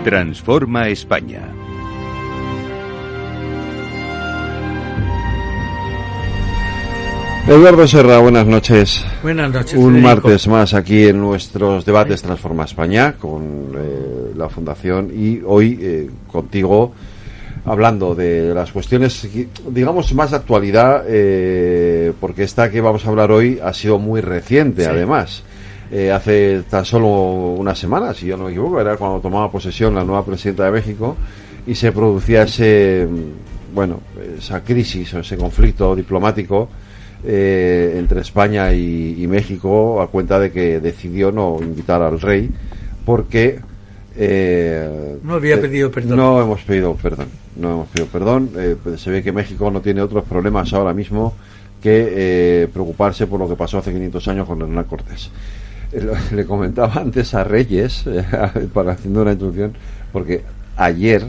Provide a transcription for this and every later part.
Transforma España. Eduardo Serra, buenas noches. Buenas noches. Un Federico. martes más aquí en nuestros debates Transforma España con la Fundación y hoy contigo hablando de las cuestiones, digamos, más de actualidad, porque esta que vamos a hablar hoy ha sido muy reciente, sí. Además. Hace tan solo unas semanas, si yo no me equivoco, era cuando tomaba posesión la nueva presidenta de México y se producía esa crisis o ese conflicto diplomático entre España y México, a cuenta de que decidió no invitar al rey porque no había pedido perdón. No hemos pedido perdón. Se ve que México no tiene otros problemas ahora mismo que preocuparse por lo que pasó hace 500 años con Hernán Cortés. Le comentaba antes a Reyes, para haciendo una introducción, porque ayer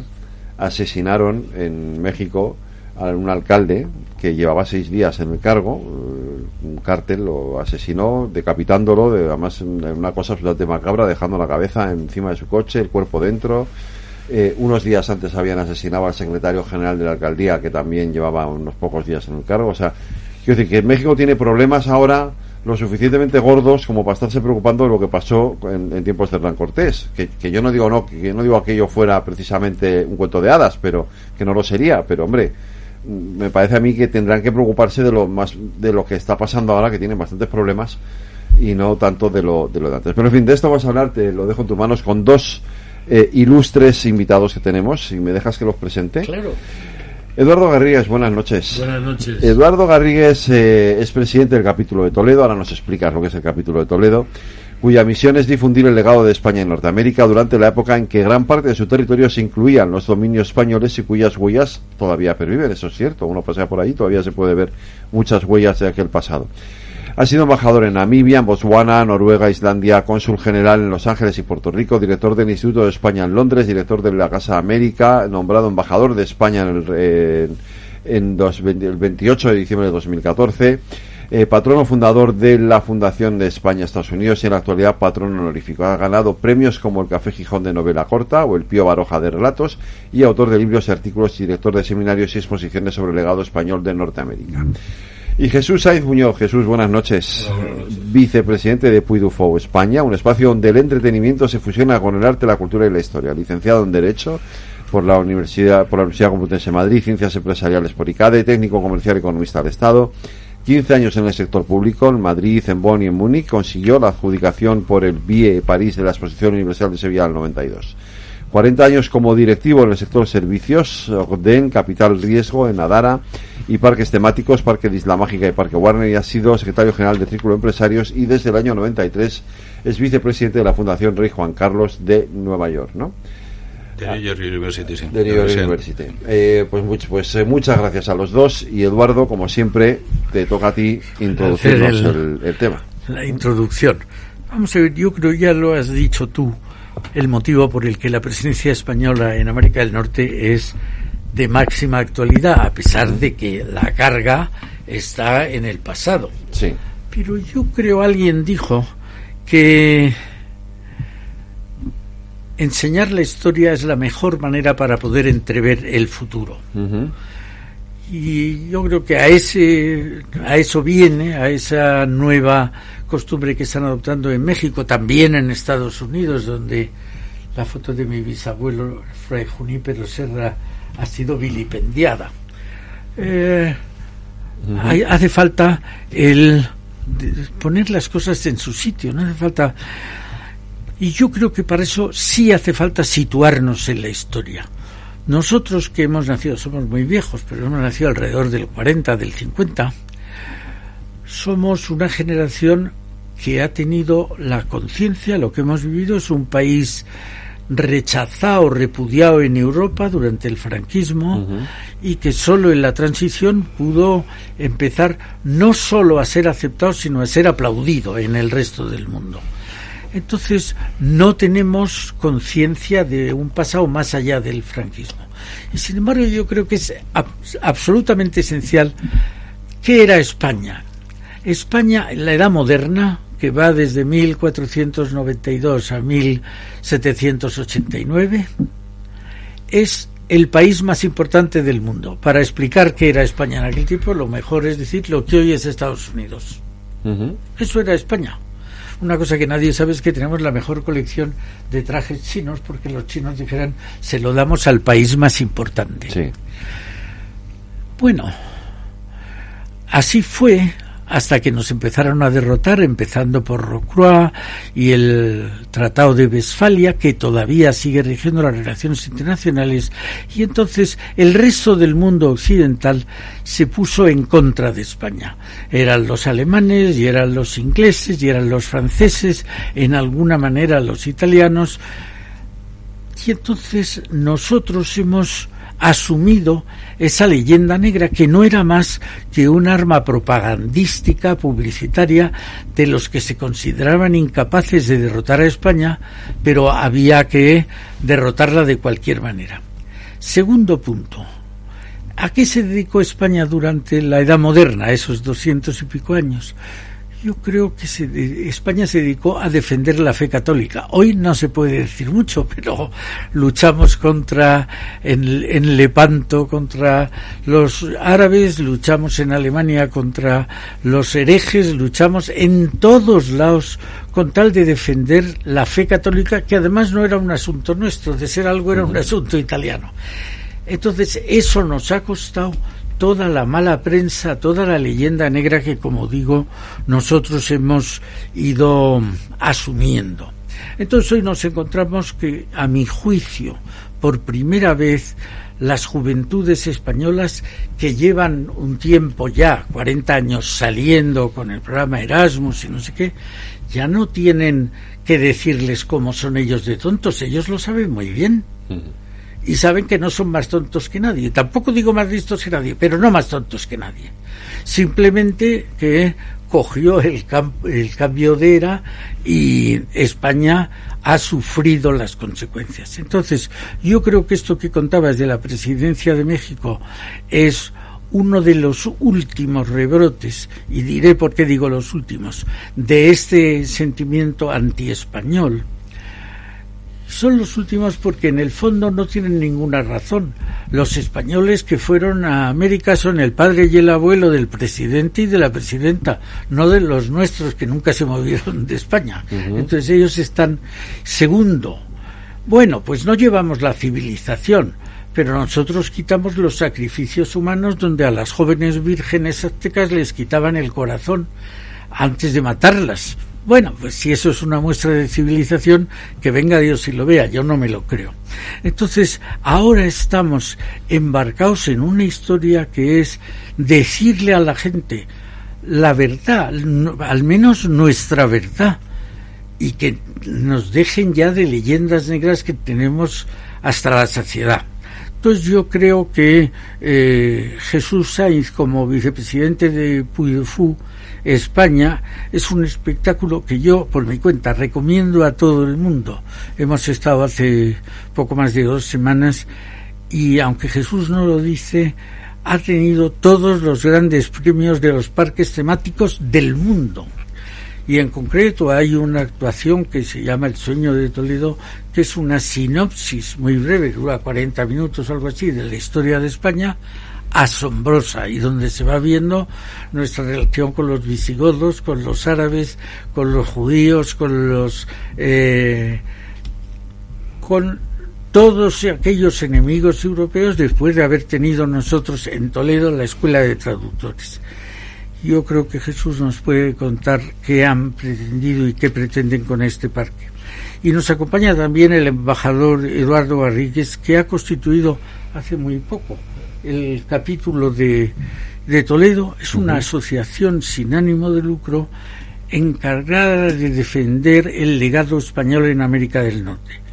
asesinaron en México a un alcalde que llevaba 6 días en el cargo. Un cártel lo asesinó, decapitándolo, además una cosa absolutamente macabra, dejando la cabeza encima de su coche, el cuerpo dentro. Unos días antes habían asesinado al secretario general de la alcaldía, que también llevaba unos pocos días en el cargo. O sea, quiero decir que México tiene problemas ahora lo suficientemente gordos como para estarse preocupando de lo que pasó en tiempos de Hernán Cortés, que yo no digo que no digo aquello fuera precisamente un cuento de hadas, pero que no lo sería, pero hombre, me parece a mí que tendrán que preocuparse de lo que está pasando ahora, que tienen bastantes problemas, y no tanto de lo de antes. Pero en fin, de esto vamos a hablar, te lo dejo en tus manos, con dos ilustres invitados que tenemos, si me dejas que los presente. Claro. Eduardo Garrigues, buenas noches. Buenas noches. Eduardo Garrigues es presidente del Capítulo de Toledo. Ahora nos explicas lo que es el Capítulo de Toledo, cuya misión es difundir el legado de España en Norteamérica durante la época en que gran parte de su territorio se incluía en los dominios españoles y cuyas huellas todavía perviven. Eso es cierto, uno pasea por ahí, todavía se puede ver muchas huellas de aquel pasado. Ha sido embajador en Namibia, en Botswana, Noruega, Islandia, cónsul general en Los Ángeles y Puerto Rico, director del Instituto de España en Londres, director de la Casa América, nombrado embajador de España el 28 de diciembre de 2014, patrono fundador de la Fundación de España Estados Unidos y en la actualidad patrón honorífico. Ha ganado premios como el Café Gijón de novela corta o el Pío Baroja de relatos, y autor de libros y artículos y director de seminarios y exposiciones sobre el legado español de Norteamérica. Y Jesús Sainz Muñoz. Jesús, buenas noches. Vicepresidente de Puy du Fou España, un espacio donde el entretenimiento se fusiona con el arte, la cultura y la historia. Licenciado en Derecho por la Universidad Complutense de Madrid, Ciencias Empresariales por ICADE, técnico comercial y economista del Estado. 15 años en el sector público, en Madrid, en Bonn y en Múnich. Consiguió la adjudicación por el BIE París de la Exposición Universal de Sevilla en el 92. 40 años como directivo en el sector servicios, OCDEN, Capital Riesgo, en Adara, y parques temáticos, Parque de Isla Mágica y Parque Warner, y ha sido secretario general de Círculo de Empresarios, y desde el año 93 es vicepresidente de la Fundación Rey Juan Carlos de Nueva York, ¿no? De New York University, sí. De New York University. Muchas gracias a los dos, y Eduardo, como siempre, te toca a ti introducirnos el tema. La introducción. Vamos a ver, yo creo ya lo has dicho tú, el motivo por el que la presidencia española en América del Norte es de máxima actualidad, a pesar de que la carga está en el pasado. Sí. Pero yo creo, alguien dijo que enseñar la historia es la mejor manera para poder entrever el futuro. Uh-huh. Y yo creo que a eso viene, a esa nueva costumbre que están adoptando en México, también en Estados Unidos, donde la foto de mi bisabuelo, Fray Junípero Serra, ha sido vilipendiada. Hace falta poner las cosas en su sitio, no hace falta. Y yo creo que para eso sí hace falta situarnos en la historia. Nosotros que hemos nacido, somos muy viejos, pero hemos nacido alrededor del 40, del 50, somos una generación que ha tenido la conciencia, lo que hemos vivido es un país rechazado, repudiado en Europa durante el franquismo, uh-huh, y que solo en la transición pudo empezar no solo a ser aceptado, sino a ser aplaudido en el resto del mundo. Entonces no tenemos conciencia de un pasado más allá del franquismo. Y sin embargo yo creo que es absolutamente esencial. ¿Qué era España? España en la edad moderna, que va desde 1492 a 1789, es el país más importante del mundo. Para explicar qué era España en aquel tiempo, lo mejor es decir lo que hoy es Estados Unidos. Eso era España. Una cosa que nadie sabe es que tenemos la mejor colección de trajes chinos, porque los chinos dijeran, se lo damos al país más importante. Sí. Bueno, así fue hasta que nos empezaron a derrotar, empezando por Rocroi y el Tratado de Westfalia, que todavía sigue rigiendo las relaciones internacionales, y entonces el resto del mundo occidental se puso en contra de España. Eran los alemanes, y eran los ingleses, y eran los franceses, en alguna manera los italianos, y entonces nosotros hemos asumido esa leyenda negra, que no era más que un arma propagandística, publicitaria, de los que se consideraban incapaces de derrotar a España, pero había que derrotarla de cualquier manera. Segundo punto, ¿a qué se dedicó España durante la Edad Moderna, esos 200 y pico años? Yo creo que España se dedicó a defender la fe católica. Hoy no se puede decir mucho, pero luchamos en Lepanto contra los árabes, luchamos en Alemania contra los herejes, luchamos en todos lados con tal de defender la fe católica, que además no era un asunto nuestro, de ser algo era un asunto italiano. Entonces eso nos ha costado toda la mala prensa, toda la leyenda negra que, como digo, nosotros hemos ido asumiendo. Entonces hoy nos encontramos que, a mi juicio, por primera vez, las juventudes españolas, que llevan un tiempo ya, 40 años, saliendo con el programa Erasmus y no sé qué, ya no tienen que decirles cómo son ellos de tontos, ellos lo saben muy bien. Y saben que no son más tontos que nadie. Tampoco digo más listos que nadie, pero no más tontos que nadie. Simplemente que cogió el cambio de era y España ha sufrido las consecuencias. Entonces, yo creo que esto que contabas de la presidencia de México es uno de los últimos rebrotes, y diré por qué digo los últimos, de este sentimiento antiespañol. Son los últimos porque en el fondo no tienen ninguna razón. Los españoles que fueron a América son el padre y el abuelo del presidente y de la presidenta, no de los nuestros, que nunca se movieron de España. Entonces ellos están. Segundo, bueno, pues no llevamos la civilización, pero nosotros quitamos los sacrificios humanos, donde a las jóvenes vírgenes aztecas les quitaban el corazón antes de matarlas. Bueno, pues si eso es una muestra de civilización, que venga Dios y lo vea, yo no me lo creo. Entonces, ahora estamos embarcados en una historia que es decirle a la gente la verdad, al menos nuestra verdad, y que nos dejen ya de leyendas negras que tenemos hasta la saciedad. Entonces yo creo que Jesús Sainz, como vicepresidente de Puy de Fou, España, es un espectáculo que yo, por mi cuenta, recomiendo a todo el mundo. Hemos estado hace poco más de 2 semanas y, aunque Jesús no lo dice, ha tenido todos los grandes premios de los parques temáticos del mundo. Y en concreto hay una actuación que se llama El sueño de Toledo, que es una sinopsis muy breve, dura 40 minutos o algo así, de la historia de España, asombrosa, y donde se va viendo nuestra relación con los visigodos, con los árabes, con los judíos, con todos aquellos enemigos europeos, después de haber tenido nosotros en Toledo la Escuela de Traductores. Yo creo que Jesús nos puede contar qué han pretendido y qué pretenden con este parque. Y nos acompaña también el embajador Eduardo Garrigues, que ha constituido hace muy poco el capítulo de Toledo. Es una asociación sin ánimo de lucro encargada de defender el legado español en América del Norte.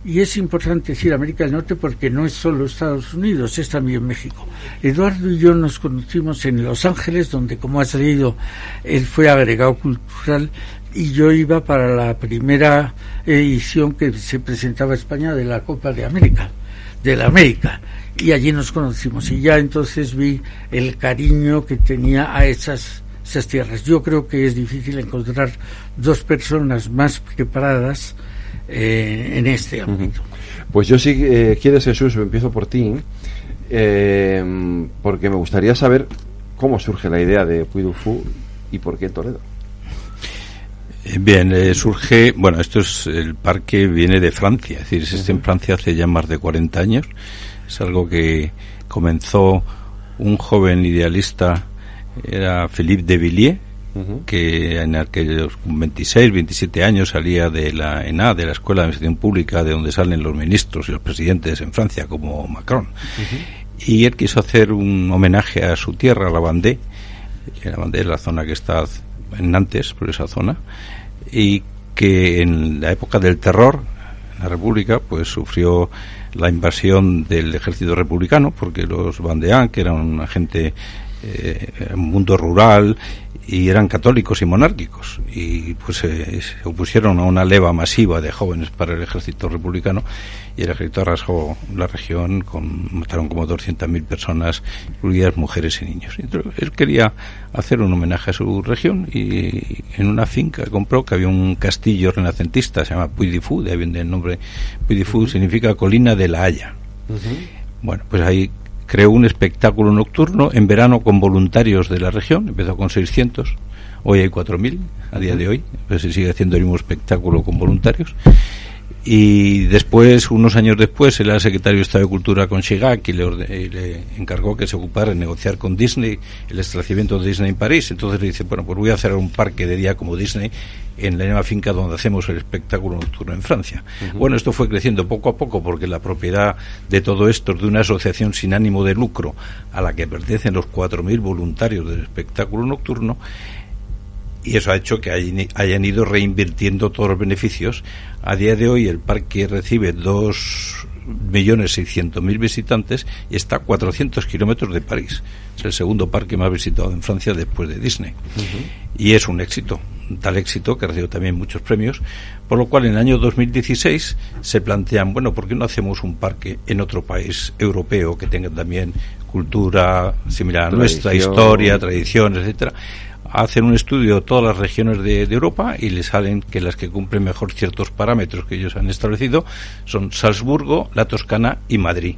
Y es importante decir América del Norte porque no es solo Estados Unidos, es también México. Eduardo y yo nos conocimos en Los Ángeles, donde, como ha salido, él fue agregado cultural y yo iba para la primera edición que se presentaba España de la Copa de América, y allí nos conocimos, y ya entonces vi el cariño que tenía a esas esas tierras. Yo creo que es difícil encontrar dos personas más preparadas en este ámbito. Pues yo, si quieres, Jesús, empiezo por ti, porque me gustaría saber cómo surge la idea de Puy du Fou y por qué en Toledo. Bien, surge, bueno, esto es, el parque viene de Francia, es decir, existe en Francia hace ya más de 40 años, es algo que comenzó un joven idealista, era Philippe de Villiers, que en aquellos 26, 27 años salía de la ENA, de la Escuela de Administración Pública, de donde salen los ministros y los presidentes en Francia, como Macron. Y él quiso hacer un homenaje a su tierra, la Vendée. La Vendée es la zona que está en Nantes, por esa zona, y que en la época del terror, en la República, pues sufrió la invasión del ejército republicano, porque los vendéens, que eran una gente, un mundo rural, y eran católicos y monárquicos, y pues se opusieron a una leva masiva de jóvenes para el ejército republicano, y el ejército arrasó la región, mataron como 200.000 personas, incluidas mujeres y niños. Entonces, él quería hacer un homenaje a su región, y en una finca compró, que había un castillo renacentista, se llama Puy du Fou, de ahí viene el nombre. Puy du Fou significa colina de la Haya. Bueno, pues ahí creó un espectáculo nocturno en verano con voluntarios de la región. Empezó con 600, hoy hay 4.000 a día de hoy, pues se sigue haciendo el mismo espectáculo con voluntarios. Y después, unos años después, él era secretario de Estado de Cultura con Chirac y le encargó que se ocupara de negociar con Disney el establecimiento de Disney en París. Entonces le dice, bueno, pues voy a hacer un parque de día como Disney en la misma finca donde hacemos el espectáculo nocturno en Francia. Bueno, esto fue creciendo poco a poco, porque la propiedad de todo esto es de una asociación sin ánimo de lucro a la que pertenecen los 4.000 voluntarios del espectáculo nocturno, y eso ha hecho que hayan ido reinvirtiendo todos los beneficios. A día de hoy el parque recibe 2.600.000 visitantes y está a 400 kilómetros de París. Es el segundo parque más visitado en Francia después de Disney. Y es un éxito, tal éxito que recibió también muchos premios, por lo cual en el año 2016 se plantean, bueno, ¿por qué no hacemos un parque en otro país europeo que tenga también cultura similar a nuestra, historia, tradiciones, etcétera? Hacen un estudio de todas las regiones de Europa y les salen que las que cumplen mejor ciertos parámetros que ellos han establecido son Salzburgo, la Toscana y Madrid.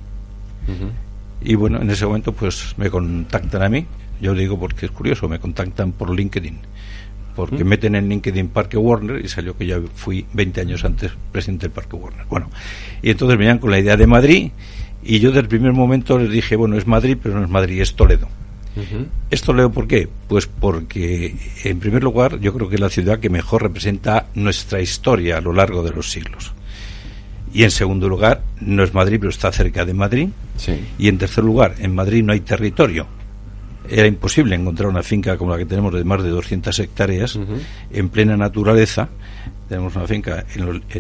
Y bueno, en ese momento pues me contactan a mí, yo digo porque es curioso, me contactan por LinkedIn, porque meten en LinkedIn Parque Warner y salió que ya fui 20 años antes presidente del Parque Warner. Bueno, y entonces venían con la idea de Madrid, y yo desde el primer momento les dije, bueno, es Madrid, pero no es Madrid, es Toledo. ¿Esto leo por qué? Pues porque, en primer lugar, yo creo que es la ciudad que mejor representa nuestra historia a lo largo de los siglos. Y en segundo lugar, no es Madrid, pero está cerca de Madrid. Sí. Y en tercer lugar, en Madrid no hay territorio. Era imposible encontrar una finca como la que tenemos de más de 200 hectáreas en plena naturaleza. Tenemos una finca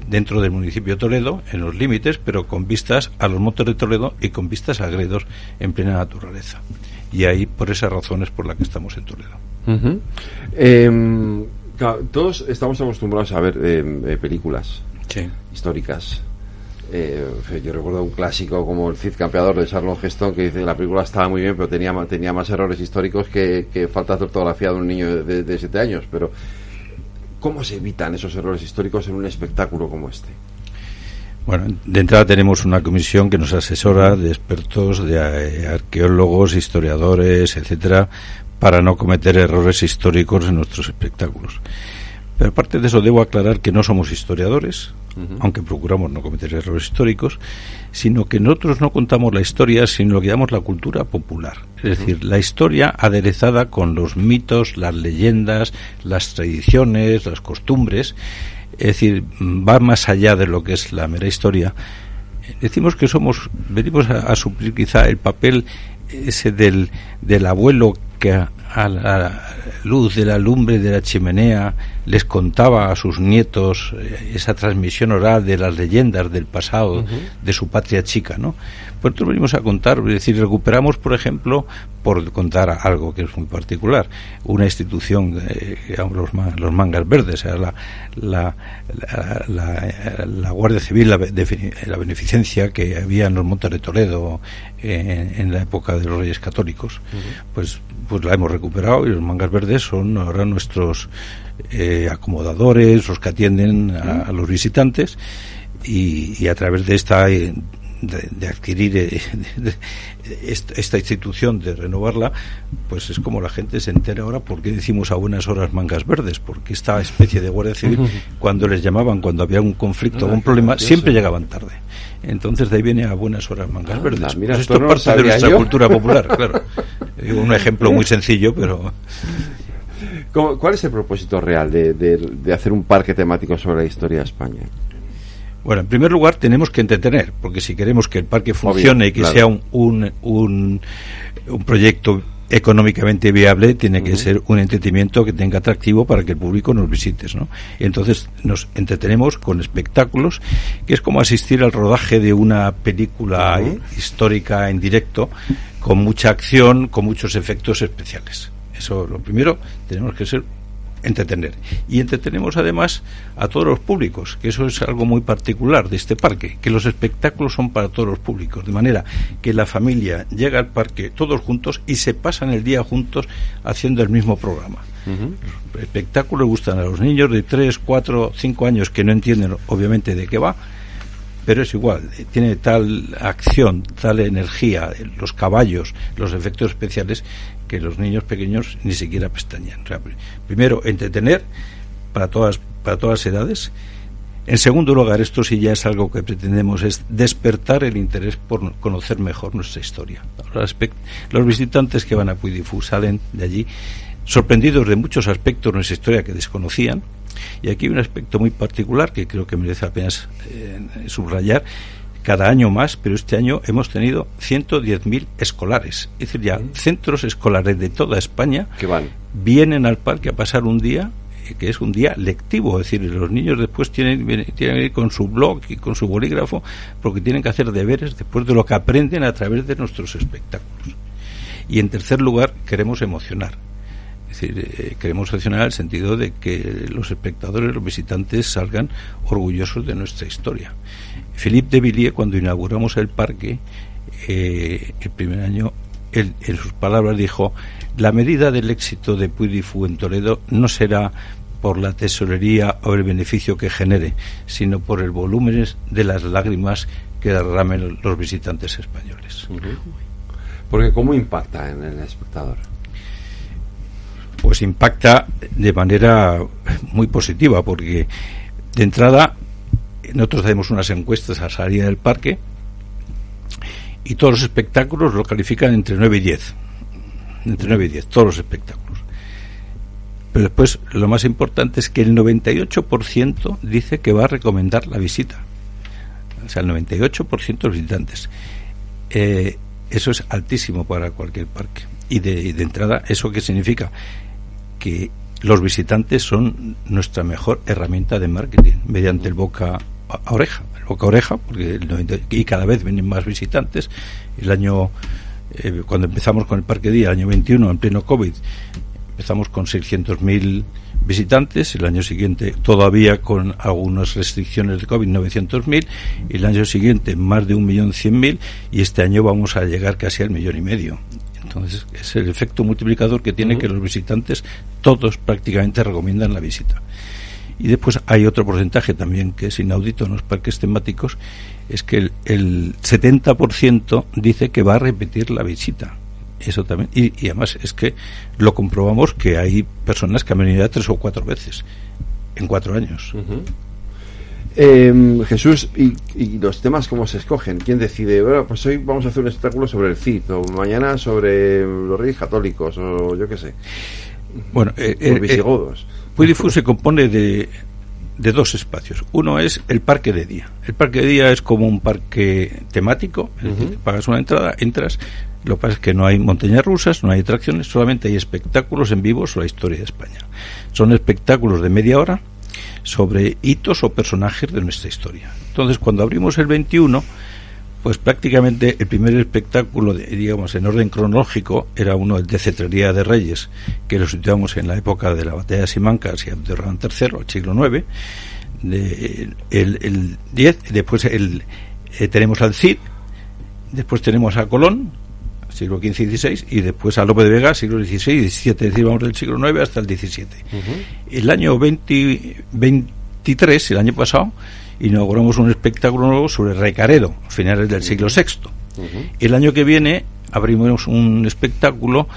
dentro del municipio de Toledo, en los límites, pero con vistas a los montes de Toledo y con vistas a Gredos en plena naturaleza. Y ahí, por esas razones, por las que estamos en Toledo. Claro, todos estamos acostumbrados a ver películas históricas. Yo recuerdo un clásico como El Cid Campeador de Charlton Heston, que dice que la película estaba muy bien, pero tenía más errores históricos que falta de ortografía de un niño de 7 años. Pero ¿cómo se evitan esos errores históricos en un espectáculo como este? Bueno, de entrada tenemos una comisión que nos asesora de expertos, de arqueólogos, historiadores, etcétera, para no cometer errores históricos en nuestros espectáculos. Pero aparte de eso, debo aclarar que no somos historiadores, aunque procuramos no cometer errores históricos, sino que nosotros no contamos la historia, sino lo que llamamos la cultura popular. Es decir, la historia aderezada con los mitos, las leyendas, las tradiciones, las costumbres. Es decir, va más allá de lo que es la mera historia. Decimos que venimos a suplir quizá el papel ese del abuelo que a la luz de la lumbre de la chimenea les contaba a sus nietos esa transmisión oral de las leyendas del pasado, de su patria chica, ¿no? Pues nosotros venimos a contar, es decir, recuperamos, por ejemplo, por contar algo que es muy particular, una institución, los mangas verdes, o sea, la Guardia Civil, la beneficencia que había en los Montes de Toledo en la época de los Reyes Católicos, pues la hemos recuperado, y los mangas verdes son ahora nuestros acomodadores, los que atienden a los visitantes, y a través de esta de adquirir esta institución, de renovarla, pues es como la gente se entera ahora por qué decimos a buenas horas mangas verdes, porque esta especie de Guardia Civil, cuando les llamaban, cuando había un conflicto o un problema, siempre llegaban tarde. Entonces de ahí viene a buenas horas mangas verdes. Mira, pues esto es parte de nuestra cultura popular, claro. Un ejemplo muy sencillo, pero... ¿Cuál es el propósito real de hacer un parque temático sobre la historia de España? Bueno, en primer lugar tenemos que entretener, porque si queremos que el parque funcione y que sea un proyecto económicamente viable, tiene que ser un entretenimiento que tenga atractivo para que el público nos visite, ¿no? Y entonces nos entretenemos con espectáculos, que es como asistir al rodaje de una película histórica en directo, con mucha acción, con muchos efectos especiales. Eso, lo primero, tenemos que ser entretener, y entretenemos además a todos los públicos, que eso es algo muy particular de este parque, que los espectáculos son para todos los públicos, de manera que la familia llega al parque todos juntos y se pasan el día juntos haciendo el mismo programa. Los espectáculos gustan a los niños de 3, 4, 5 años que no entienden obviamente de qué va, pero es igual, tiene tal acción, tal energía, los caballos, los efectos especiales, que los niños pequeños ni siquiera pestañean. O sea, primero, entretener para todas las edades. En segundo lugar, esto sí ya es algo que pretendemos, es despertar el interés por conocer mejor nuestra historia. Los visitantes que van a Puy du Fou salen de allí sorprendidos de muchos aspectos de nuestra historia que desconocían, y aquí hay un aspecto muy particular que creo que merece la pena subrayar. Cada año más, pero este año hemos tenido 110.000 escolares, es decir, ya centros escolares de toda España que vienen al parque a pasar un día que es un día lectivo, es decir, los niños después tienen que ir con su blog y con su bolígrafo, porque tienen que hacer deberes después de lo que aprenden a través de nuestros espectáculos. Y en tercer lugar, queremos emocionar. Es decir, queremos emocionar en el sentido de que los espectadores, los visitantes, salgan orgullosos de nuestra historia. Philippe de Villiers, cuando inauguramos el parque, el primer año, él, en sus palabras, dijo: la medida del éxito de Puy du Fou en Toledo no será por la tesorería o el beneficio que genere, sino por el volumen de las lágrimas que derramen los visitantes españoles. Porque ¿cómo impacta en el espectador? Pues impacta de manera muy positiva, porque de entrada nosotros hacemos unas encuestas a salida del parque y todos los espectáculos lo califican entre 9 y 10. Entre 9 y 10, todos los espectáculos. Pero después lo más importante es que el 98% dice que va a recomendar la visita. O sea, el 98% de los visitantes. Eso es altísimo para cualquier parque. Y de entrada, ¿eso qué significa? Que los visitantes son nuestra mejor herramienta de marketing, mediante el boca a oreja. El boca a oreja, porque y cada vez vienen más visitantes. El año, cuando empezamos con el Parque Día, el año 21, en pleno COVID, empezamos con 600.000 visitantes. El año siguiente, todavía con algunas restricciones de COVID, 900.000. Y el año siguiente, más de 1.100.000. Y este año vamos a llegar casi al 1,5 millones. Entonces, es el efecto multiplicador que tiene que los visitantes, todos prácticamente recomiendan la visita. Y después hay otro porcentaje también que es inaudito en los parques temáticos, es que el 70% dice que va a repetir la visita. Eso también, y además es que lo comprobamos, que hay personas que han venido ya 3 o 4 veces en 4 años. Jesús, ¿y los temas cómo se escogen? ¿Quién decide? Bueno, pues hoy vamos a hacer un espectáculo sobre el Cid, o mañana sobre los Reyes Católicos, o yo qué sé. Bueno, los visigodos. Puy du Fou se compone de de dos espacios. Uno es el parque de día. El parque de día es como un parque temático, es decir, pagas una entrada, entras. Lo que pasa es que no hay montañas rusas, no hay atracciones, solamente hay espectáculos en vivo sobre la historia de España. Son espectáculos de media hora sobre hitos o personajes de nuestra historia. Entonces, cuando abrimos el 21, pues prácticamente el primer espectáculo, digamos, en orden cronológico, era uno de Cetrería de Reyes, que lo situamos en la época de la batalla de Simancas y Abderramán III, el siglo IX, el 10, después tenemos al Cid, después tenemos a Colón, siglo XV y XVI, y después a Lope de Vega, siglo XVI y XVII, es decir, vamos del siglo IX hasta el XVII. El año 23, el año pasado, inauguramos un espectáculo nuevo sobre Recaredo, a finales del siglo VI. El año que viene abrimos un espectáculo,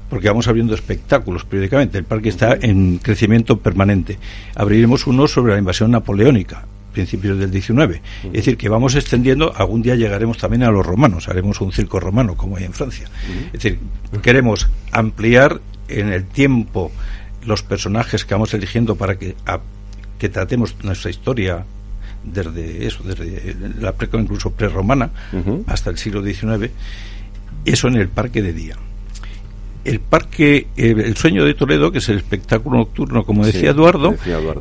porque vamos abriendo espectáculos periódicamente, el parque está en crecimiento permanente. Abriremos uno sobre la invasión napoleónica, principios del XIX. Es decir, que vamos extendiendo, algún día llegaremos también a los romanos, haremos un circo romano como hay en Francia. Es decir, queremos ampliar en el tiempo los personajes que vamos eligiendo para que tratemos nuestra historia desde la incluso prerromana hasta el siglo XIX, eso en el parque de día. El parque, el Sueño de Toledo, que es el espectáculo nocturno, como decía Eduardo,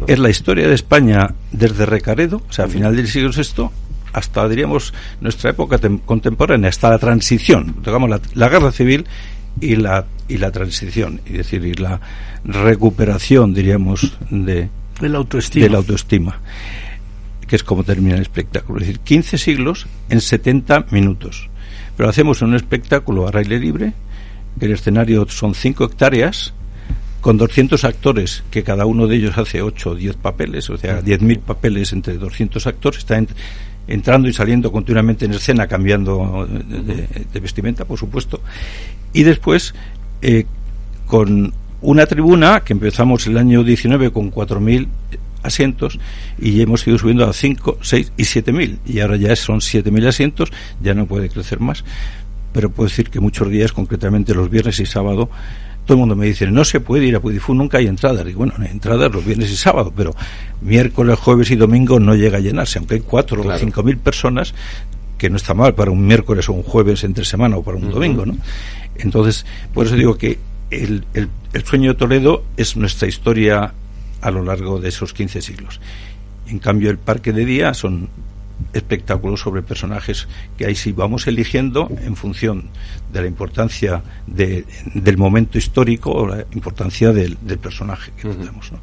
es la historia de España desde Recaredo, o sea, a final del siglo VI, hasta, diríamos, nuestra época contemporánea, hasta la transición, digamos, la guerra civil y la transición, es decir, y la recuperación, diríamos, de la autoestima, que es como termina el espectáculo. Es decir, 15 siglos en 70 minutos. Pero hacemos un espectáculo a aire libre, que el escenario son 5 hectáreas, con 200 actores, que cada uno de ellos hace 8 o 10 papeles, o sea, 10.000 papeles entre 200 actores, están entrando y saliendo continuamente en escena, cambiando de vestimenta, por supuesto. Y después, con una tribuna, que empezamos el año 19 con 4.000 asientos, y hemos ido subiendo a 5, 6 y 7.000, y ahora ya son 7.000 asientos, ya no puede crecer más. Pero puedo decir que muchos días, concretamente los viernes y sábado, todo el mundo me dice, no se puede ir a Puy du Fou, nunca hay entradas. Y bueno, no hay entradas los viernes y sábado, pero miércoles, jueves y domingo no llega a llenarse, aunque hay 4 o 5.000 personas, que no está mal para un miércoles o un jueves entre semana o para un domingo, ¿no? Entonces, por eso digo que el Sueño de Toledo es nuestra historia a lo largo de esos 15 siglos. En cambio, el parque de día son espectáculos sobre personajes que ahí sí vamos eligiendo en función de la importancia del momento histórico o la importancia del personaje que tratamos, ¿no?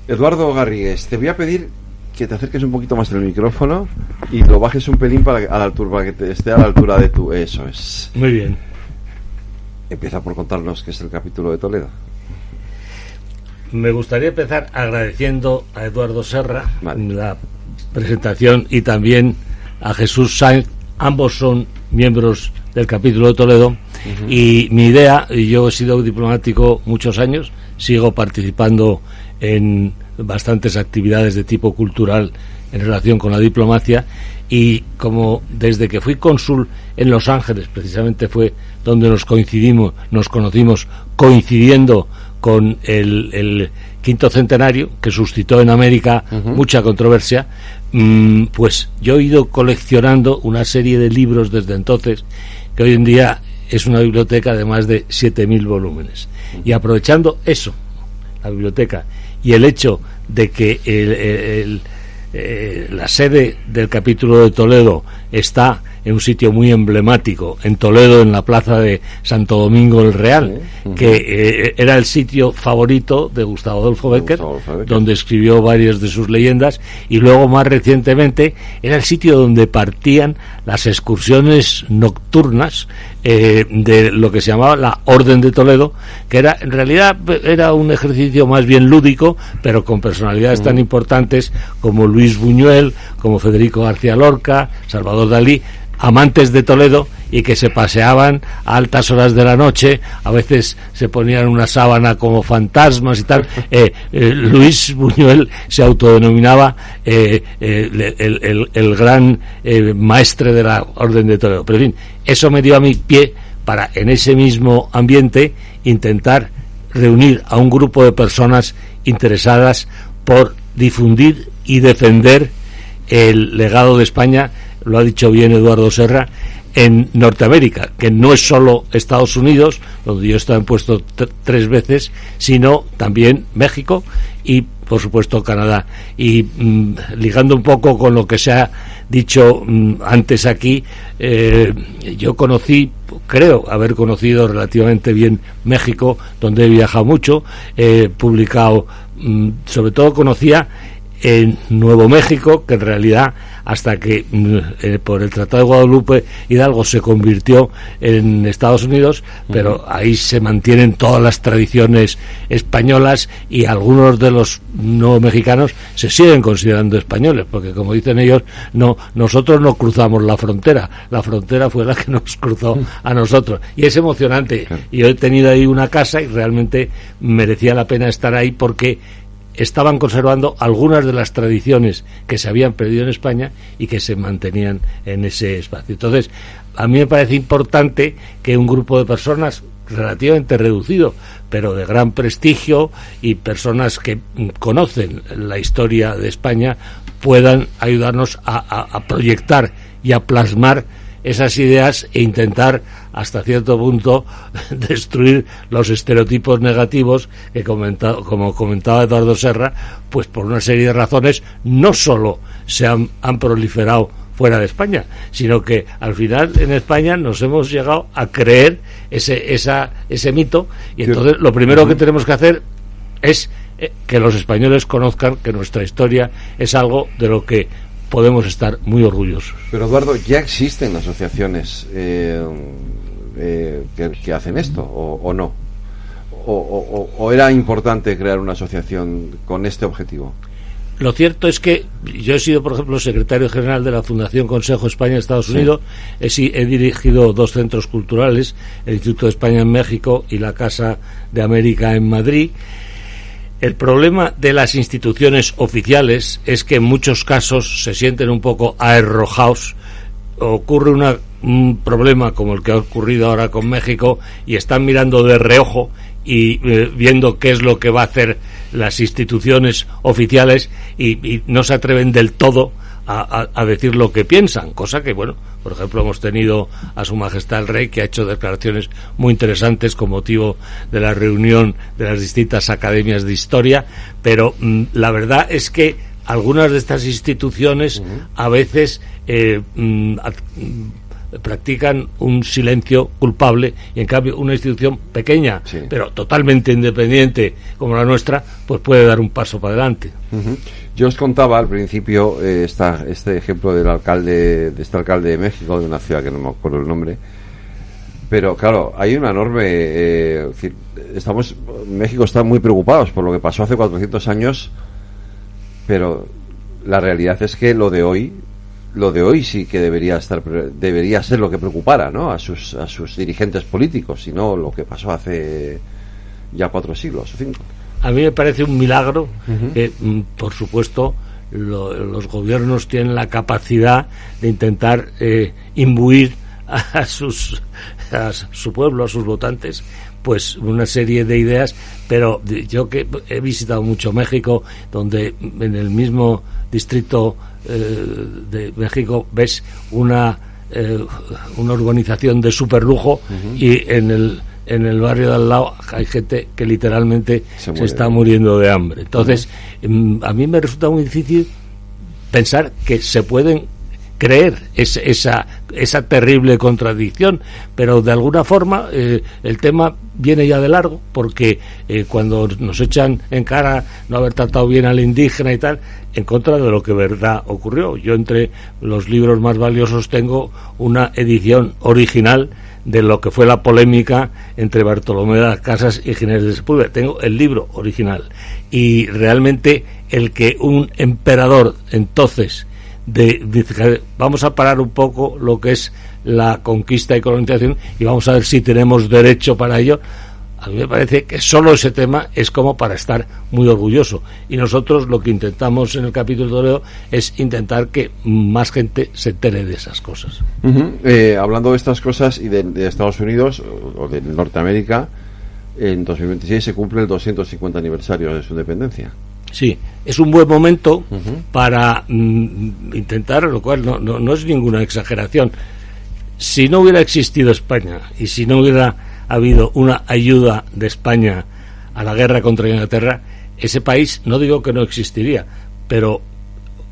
Eduardo Garrigues, te voy a pedir que te acerques un poquito más del micrófono y lo bajes un pelín para que esté a la altura de tu... Eso es. Muy bien. Empieza por contarnos qué es el capítulo de Toledo. Me gustaría empezar agradeciendo a Eduardo Serra la presentación y también a Jesús Sainz. Ambos son miembros del capítulo de Toledo. Y mi idea, yo he sido diplomático muchos años, sigo participando en bastantes actividades de tipo cultural en relación con la diplomacia, y como desde que fui cónsul en Los Ángeles, precisamente fue donde nos conocimos coincidiendo con el quinto centenario, que suscitó en América mucha controversia, pues yo he ido coleccionando una serie de libros desde entonces, que hoy en día es una biblioteca de más de 7.000 volúmenes. Y aprovechando eso, la biblioteca, y el hecho de que la sede del capítulo de Toledo está en un sitio muy emblemático, en Toledo, en la plaza de Santo Domingo el Real, que era el sitio favorito de Gustavo Adolfo Bécquer, donde escribió varias de sus leyendas, y luego más recientemente era el sitio donde partían las excursiones nocturnas de lo que se llamaba la Orden de Toledo, que era, en realidad era un ejercicio más bien lúdico, pero con personalidades tan importantes como Luis Buñuel, como Federico García Lorca, Salvador Dalí, amantes de Toledo, y que se paseaban a altas horas de la noche, a veces se ponían una sábana como fantasmas y tal. Luis Buñuel se autodenominaba el gran maestre de la Orden de Toledo. Pero en fin, eso me dio a mi pie para, en ese mismo ambiente, intentar reunir a un grupo de personas interesadas por difundir y defender el legado de España, lo ha dicho bien Eduardo Serra, en Norteamérica, que no es solo Estados Unidos, donde yo he estado en puesto 3 veces, sino también México y, por supuesto, Canadá. Y ligando un poco con lo que se ha dicho antes aquí, yo creo haber conocido relativamente bien México, donde he viajado mucho, he publicado, sobre todo conocía en Nuevo México, que en realidad hasta que por el Tratado de Guadalupe Hidalgo se convirtió en Estados Unidos, pero ahí se mantienen todas las tradiciones españolas y algunos de los nuevos mexicanos se siguen considerando españoles, porque como dicen ellos, nosotros no cruzamos la frontera fue la que nos cruzó a nosotros, y es emocionante. Y yo he tenido ahí una casa y realmente merecía la pena estar ahí porque estaban conservando algunas de las tradiciones que se habían perdido en España y que se mantenían en ese espacio. Entonces, a mí me parece importante que un grupo de personas relativamente reducido, pero de gran prestigio, y personas que conocen la historia de España, puedan ayudarnos a proyectar y a plasmar esas ideas e intentar hasta cierto punto destruir los estereotipos negativos que, como comentaba Eduardo Serra, pues por una serie de razones no solo se han proliferado fuera de España, sino que al final en España nos hemos llegado a creer ese mito, y entonces lo primero que tenemos que hacer es que los españoles conozcan que nuestra historia es algo de lo que podemos estar muy orgullosos. Pero Eduardo, ya existen asociaciones que hacen esto, o no, o era importante crear una asociación con este objetivo. Lo cierto es que yo he sido, por ejemplo, secretario general de la Fundación Consejo España Estados Unidos. He dirigido 2 centros culturales, el Instituto de España en México y la Casa de América en Madrid. El problema de las instituciones oficiales es que en muchos casos se sienten un poco aerrojados. Ocurre un problema como el que ha ocurrido ahora con México y están mirando de reojo y viendo qué es lo que va a hacer las instituciones oficiales y no se atreven del todo a decir lo que piensan, cosa que, bueno, por ejemplo, hemos tenido a Su Majestad el Rey, que ha hecho declaraciones muy interesantes con motivo de la reunión de las distintas academias de historia, pero la verdad es que algunas de estas instituciones a veces practican un silencio culpable, y en cambio una institución pequeña, pero totalmente independiente como la nuestra, pues puede dar un paso para adelante. Yo os contaba al principio este ejemplo del alcalde de México, de una ciudad que no me acuerdo el nombre, pero claro, hay una enorme México está muy preocupados por lo que pasó hace 400 años, pero la realidad es que lo de hoy sí que debería ser lo que preocupara, ¿no?, a sus dirigentes políticos, y no lo que pasó hace ya 4 siglos o 5. A mí me parece un milagro que, por supuesto, los gobiernos tienen la capacidad de intentar imbuir a su pueblo, a sus votantes, pues una serie de ideas, pero yo que he visitado mucho México, donde en el mismo distrito de México ves una urbanización de superlujo, y en el barrio de al lado hay gente que literalmente se está muriendo de hambre. Entonces, a mí me resulta muy difícil pensar que se pueden creer esa terrible contradicción, pero de alguna forma el tema viene ya de largo, porque cuando nos echan en cara no haber tratado bien al indígena y tal, en contra de lo que verdad ocurrió. Yo entre los libros más valiosos tengo una edición original de lo que fue la polémica entre Bartolomé de las Casas y Ginés de Sepúlveda. Tengo el libro original, y realmente el que un emperador entonces dice, vamos a parar un poco lo que es la conquista y colonización y vamos a ver si tenemos derecho para ello, a mí me parece que solo ese tema es como para estar muy orgulloso, y nosotros lo que intentamos en el capítulo de Toledo es intentar que más gente se entere de esas cosas. Hablando de estas cosas y de Estados Unidos o de Norteamérica, en 2026 se cumple el 250 aniversario de su independencia. Sí, es un buen momento para intentar, lo cual no es ninguna exageración. Si no hubiera existido España y si no hubiera habido una ayuda de España a la guerra contra Inglaterra, ese país, no digo que no existiría, pero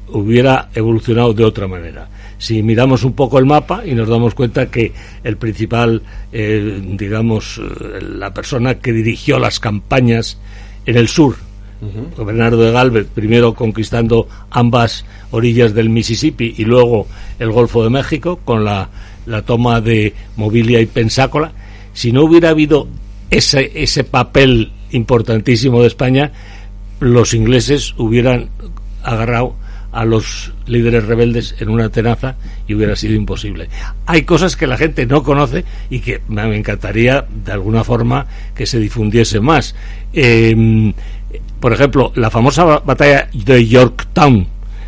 hubiera evolucionado de otra manera. Si miramos un poco el mapa y nos damos cuenta que el principal, la persona que dirigió las campañas en el sur, Bernardo de Galvez, primero conquistando ambas orillas del Mississippi y luego el Golfo de México con la toma de Mobilia y Pensácola, si no hubiera habido ese papel importantísimo de España, los ingleses hubieran agarrado a los líderes rebeldes en una tenaza y hubiera sido imposible. Hay cosas que la gente no conoce y que me encantaría de alguna forma que se difundiese más. Por ejemplo, la famosa batalla de Yorktown,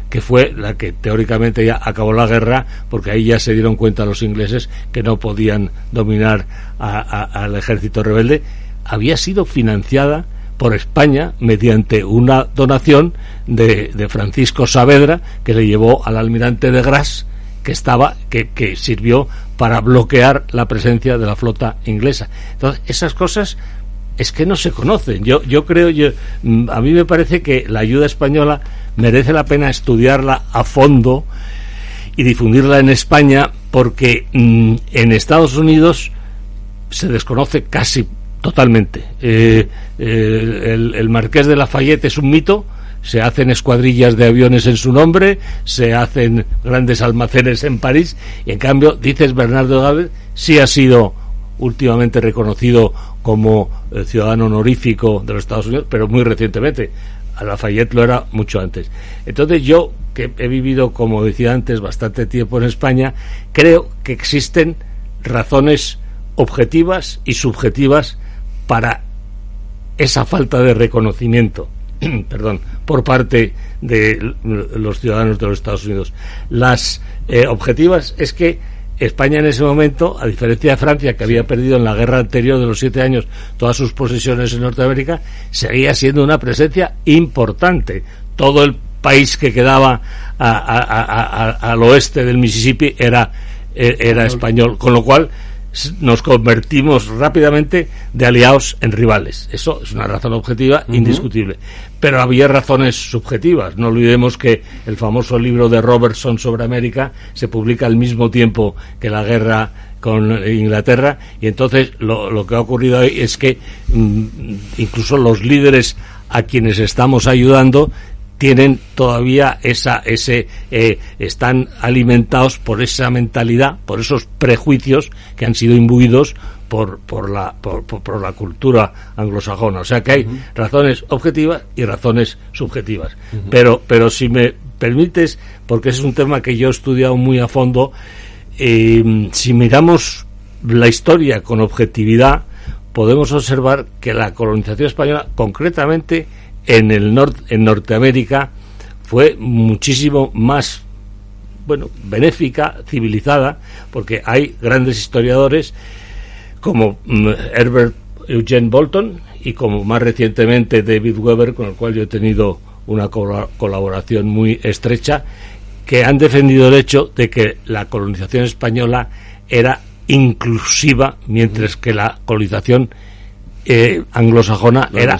que fue la que teóricamente ya acabó la guerra, porque ahí ya se dieron cuenta los ingleses que no podían dominar al ejército rebelde, había sido financiada por España mediante una donación de Francisco Saavedra, que le llevó al almirante de Grasse, que sirvió para bloquear la presencia de la flota inglesa. Entonces, esas cosas es que no se conocen. Yo creo, a mí me parece que la ayuda española merece la pena estudiarla a fondo y difundirla en España, porque en Estados Unidos se desconoce casi totalmente. El Marqués de Lafayette es un mito. Se hacen escuadrillas de aviones en su nombre, se hacen grandes almacenes en París, y en cambio, dices, Bernardo de Galvez sí ha sido últimamente reconocido como ciudadano honorífico de los Estados Unidos, pero muy recientemente. A Lafayette lo era mucho antes. Entonces yo, que he vivido, como decía antes, bastante tiempo en España, creo que existen razones objetivas y subjetivas para esa falta de reconocimiento por parte de los ciudadanos de los Estados Unidos. Las objetivas es que España en ese momento, a diferencia de Francia, que había perdido en la guerra anterior de los 7 años todas sus posesiones en Norteamérica, seguía siendo una presencia importante. Todo el país que quedaba al oeste del Mississippi era español, con lo cual nos convertimos rápidamente de aliados en rivales. Eso es una razón objetiva indiscutible. Pero había razones subjetivas. No olvidemos que el famoso libro de Robertson sobre América se publica al mismo tiempo que la guerra con Inglaterra, y entonces lo que ha ocurrido hoy es que incluso los líderes a quienes estamos ayudando tienen todavía están alimentados por esa mentalidad, por esos prejuicios que han sido imbuidos por la cultura anglosajona. O sea que hay razones objetivas y razones subjetivas. Pero si me permites, porque ese es un tema que yo he estudiado muy a fondo, si miramos la historia con objetividad, podemos observar que la colonización española, concretamente en Norteamérica, fue muchísimo más benéfica, civilizada, porque hay grandes historiadores como Herbert Eugene Bolton y como más recientemente David Weber, con el cual yo he tenido una colaboración muy estrecha, que han defendido el hecho de que la colonización española era inclusiva, mientras que la colonización anglosajona era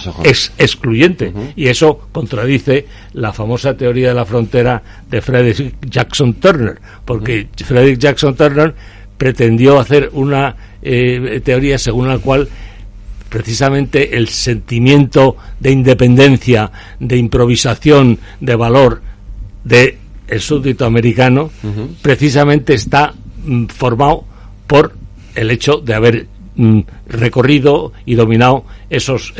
excluyente, y eso contradice la famosa teoría de la frontera de Frederick Jackson Turner, porque Frederick Jackson Turner pretendió hacer una teoría según la cual precisamente el sentimiento de independencia, de improvisación, de valor de el súbdito americano precisamente está formado por el hecho de haber recorrido y dominado esos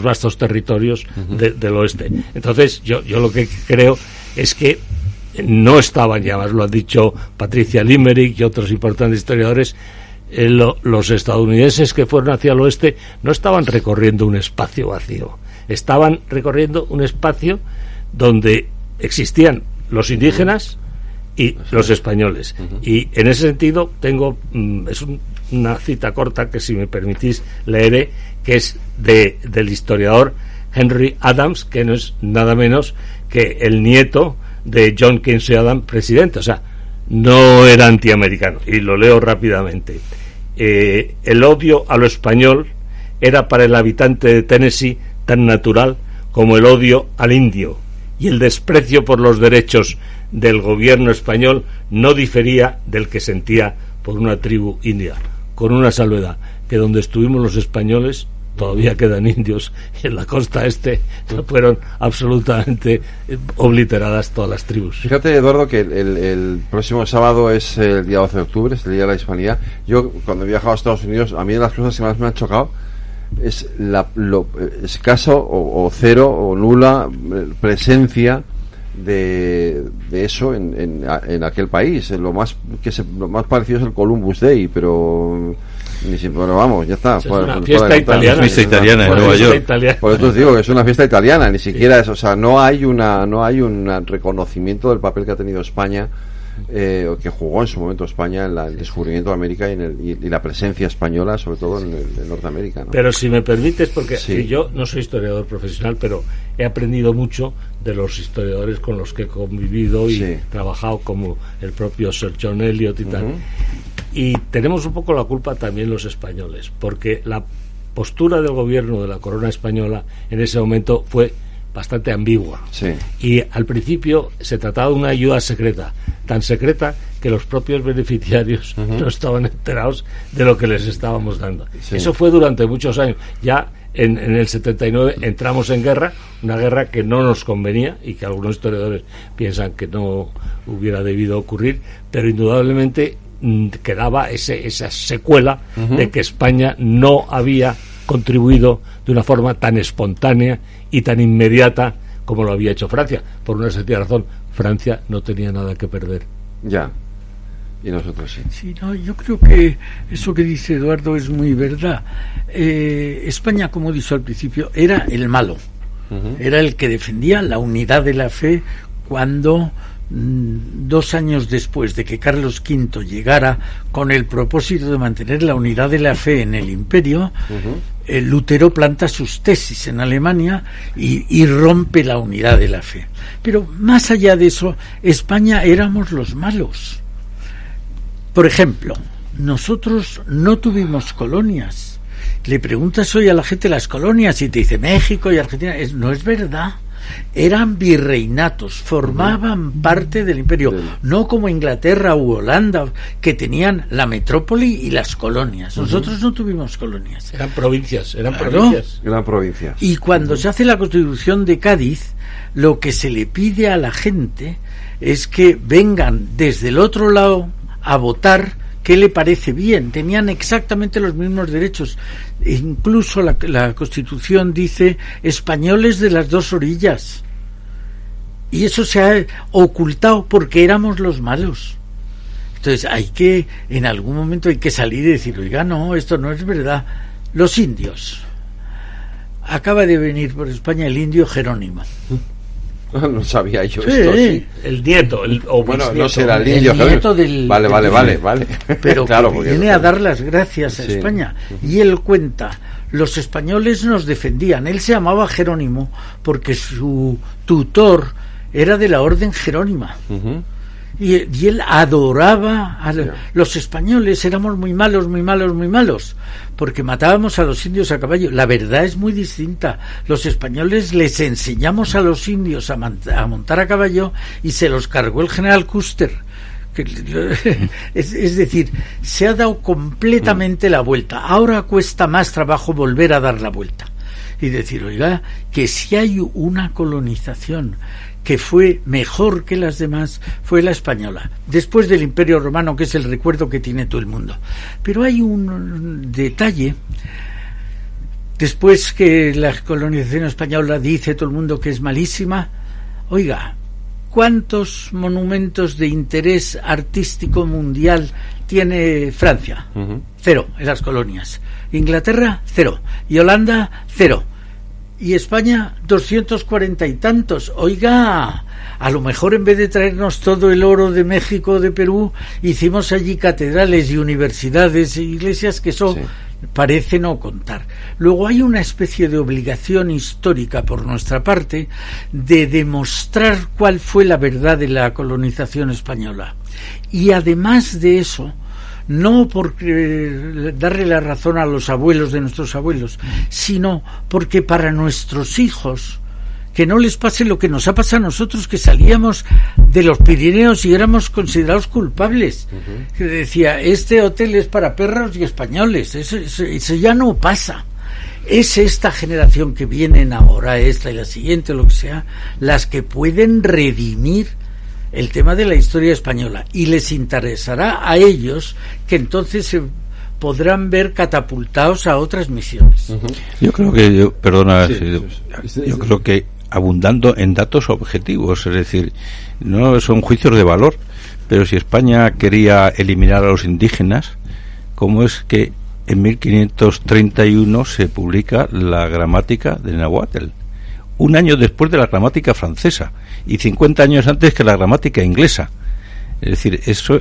vastos territorios del oeste. Entonces yo lo que creo es que no estaban, ya más lo han dicho Patricia Limerick y otros importantes historiadores, los estadounidenses que fueron hacia el oeste no estaban recorriendo un espacio vacío, estaban recorriendo un espacio donde existían los indígenas y los españoles. Y en ese sentido tengo una cita corta que, si me permitís, leeré, que es del historiador Henry Adams, que no es nada menos que el nieto de John Quincy Adams, presidente. O sea, no era antiamericano. Y lo leo rápidamente. El odio a lo español era para el habitante de Tennessee tan natural como el odio al indio, y el desprecio por los derechos del gobierno español no difería del que sentía por una tribu india, con una salvedad, que donde estuvimos los españoles todavía quedan indios, y en la costa este fueron absolutamente obliteradas todas las tribus. Fíjate, Eduardo, que el próximo sábado es el día 12 de octubre, es el Día de la Hispanidad. Yo, cuando he viajado a Estados Unidos, a mí de las cosas que más me han chocado es lo escaso o cero o nula presencia de eso en aquel país. Lo más parecido es el Columbus Day, pero bueno, vamos, ya está. Es una fiesta italiana en Nueva York. Por eso os digo que es una fiesta italiana, ni siquiera es, o sea, no hay un reconocimiento del papel que ha tenido España, que jugó en su momento España en el descubrimiento de América y la presencia española, sobre todo en Norteamérica, ¿no? Pero si me permites, porque sí, yo no soy historiador profesional, pero he aprendido mucho de los historiadores con los que he convivido y sí, trabajado, como el propio Sir John Eliot y tal. Y tenemos un poco la culpa también los españoles, porque la postura del gobierno de la corona española en ese momento fue bastante ambigua. Sí. Y al principio se trataba de una ayuda secreta, tan secreta que los propios beneficiarios no estaban enterados de lo que les estábamos dando. Sí. Eso fue durante muchos años. Ya en el 79 entramos en guerra, una guerra que no nos convenía y que algunos historiadores piensan que no hubiera debido ocurrir, pero indudablemente quedaba esa secuela de que España no había contribuido de una forma tan espontánea y tan inmediata como lo había hecho Francia. Por una sencilla razón, Francia no tenía nada que perder. Ya. Y nosotros sí. Sí, no, yo creo que eso que dice Eduardo es muy verdad. España, como he dicho al principio, era el malo. Era el que defendía la unidad de la fe cuando 2 años después de que Carlos V llegara con el propósito de mantener la unidad de la fe en el imperio, Lutero planta sus tesis en Alemania y rompe la unidad de la fe. Pero más allá de eso, España éramos los malos. Por ejemplo, nosotros no tuvimos colonias. Le preguntas hoy a la gente las colonias y te dice México y Argentina. No es verdad. Eran virreinatos, formaban parte del imperio, no como Inglaterra u Holanda, que tenían la metrópoli y las colonias. Nosotros no tuvimos colonias. Eran provincias, Eran provincias. Y cuando se hace la Constitución de Cádiz, lo que se le pide a la gente es que vengan desde el otro lado a votar qué le parece bien. Tenían exactamente los mismos derechos. Incluso la Constitución dice españoles de las dos orillas. Y eso se ha ocultado porque éramos los malos. Entonces en algún momento hay que salir y decir, oiga, no, esto no es verdad. Los indios. Acaba de venir por España el indio Jerónimo. No sabía yo sí, esto, sí. El nieto, bueno, no será el indio, nieto del... Vale. Pero claro, que viene a dar las gracias a España. Y él cuenta, los españoles nos defendían. Él se llamaba Jerónimo porque su tutor era de la orden jerónima. Y él adoraba a los españoles. Éramos muy malos, porque matábamos a los indios a caballo. La verdad es muy distinta. Los españoles les enseñamos a los indios a montar a caballo y se los cargó el general Custer. Es decir, se ha dado completamente la vuelta. Ahora cuesta más trabajo volver a dar la vuelta y decir, oiga, que si hay una colonización que fue mejor que las demás, fue la española, después del Imperio Romano, que es el recuerdo que tiene todo el mundo. Pero hay un detalle. Después que la colonización española dice todo el mundo que es malísima, oiga, ¿cuántos monumentos de interés artístico mundial tiene Francia? 0 en las colonias. Inglaterra, 0. Y Holanda, 0. Y España, 240 y tantos. Oiga, a lo mejor en vez de traernos todo el oro de México, de Perú, hicimos allí catedrales y universidades e iglesias que eso parece no contar. Luego hay una especie de obligación histórica por nuestra parte de demostrar cuál fue la verdad de la colonización española. Y además de eso, no por darle la razón a los abuelos de nuestros abuelos, sino porque para nuestros hijos, que no les pase lo que nos ha pasado a nosotros, que salíamos de los Pirineos y éramos considerados culpables. Que decía, este hotel es para perros y españoles. Eso ya no pasa. Es esta generación que vienen ahora, esta y la siguiente, lo que sea, las que pueden redimir el tema de la historia española, y les interesará a ellos, que entonces se podrán ver catapultados a otras misiones. Yo creo que, yo creo que abundando en datos objetivos, es decir, no son juicios de valor, pero si España quería eliminar a los indígenas, ¿cómo es que en 1531 se publica la gramática de Nahuatl? Un año después de la gramática francesa y 50 años antes que la gramática inglesa. Es decir, eso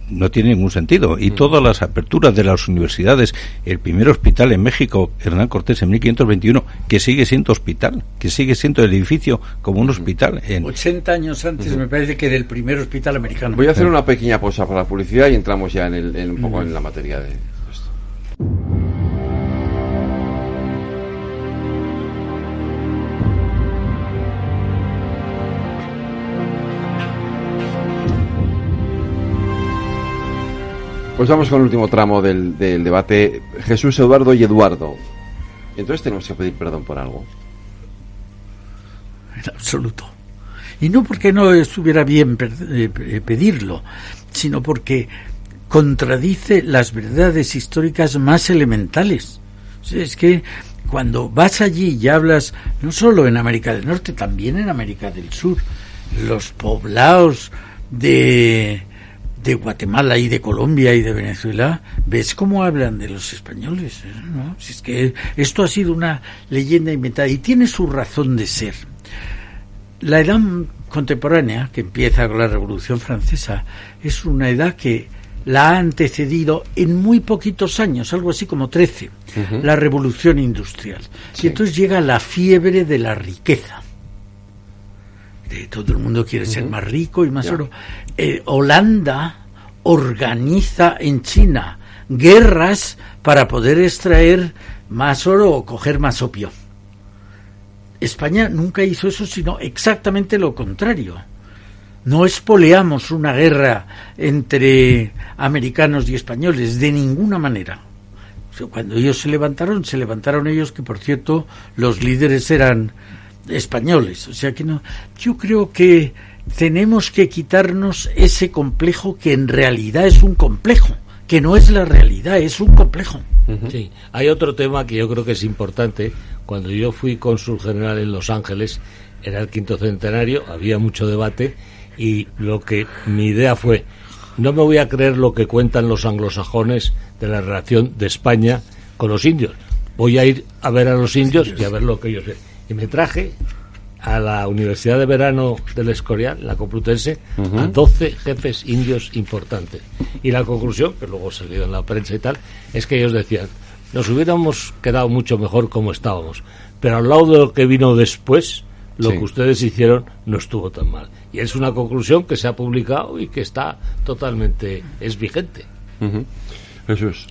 no tiene ningún sentido. Y todas las aperturas de las universidades, el primer hospital en México, Hernán Cortés, en 1521, que sigue siendo hospital, que sigue siendo el edificio como un hospital. 80 años antes me parece que era el primer hospital americano. Voy a hacer una pequeña pausa para la publicidad y entramos ya en un poco en la materia de esto. Pues vamos con el último tramo del debate. Jesús, Eduardo y Eduardo. Entonces tenemos que pedir perdón por algo. En absoluto. Y no porque no estuviera bien pedirlo, sino porque contradice las verdades históricas más elementales. O sea, es que cuando vas allí y hablas, no solo en América del Norte, también en América del Sur, los poblados de Guatemala y de Colombia y de Venezuela, ves cómo hablan de los españoles, ¿no? Si es que esto ha sido una leyenda inventada y tiene su razón de ser. La edad contemporánea, que empieza con la Revolución Francesa, es una edad que la ha antecedido en muy poquitos años, algo así como 13, la Revolución Industrial. Sí. Y entonces llega la fiebre de la riqueza. Todo el mundo quiere ser más rico y más oro. Holanda organiza en China guerras para poder extraer más oro o coger más opio. España nunca hizo eso, sino exactamente lo contrario. No espoleamos una guerra entre americanos y españoles de ninguna manera. O sea, cuando ellos se levantaron ellos, que por cierto los líderes eran españoles. O sea que no, yo creo que tenemos que quitarnos ese complejo, que en realidad es un complejo, que no es la realidad, es un complejo. Sí, hay otro tema que yo creo que es importante. Cuando yo fui cónsul general en Los Ángeles, era el 5º centenario, había mucho debate, y mi idea fue, no me voy a creer lo que cuentan los anglosajones de la relación de España con los indios. Voy a ir a ver a los indios y a ver lo que ellos ven. Y me traje a la Universidad de Verano del Escorial, la Complutense, a 12 jefes indios importantes. Y la conclusión, que luego salió en la prensa y tal, es que ellos decían, nos hubiéramos quedado mucho mejor como estábamos, pero al lado de lo que vino después, lo que ustedes hicieron no estuvo tan mal. Y es una conclusión que se ha publicado y que está totalmente, es vigente. Jesús.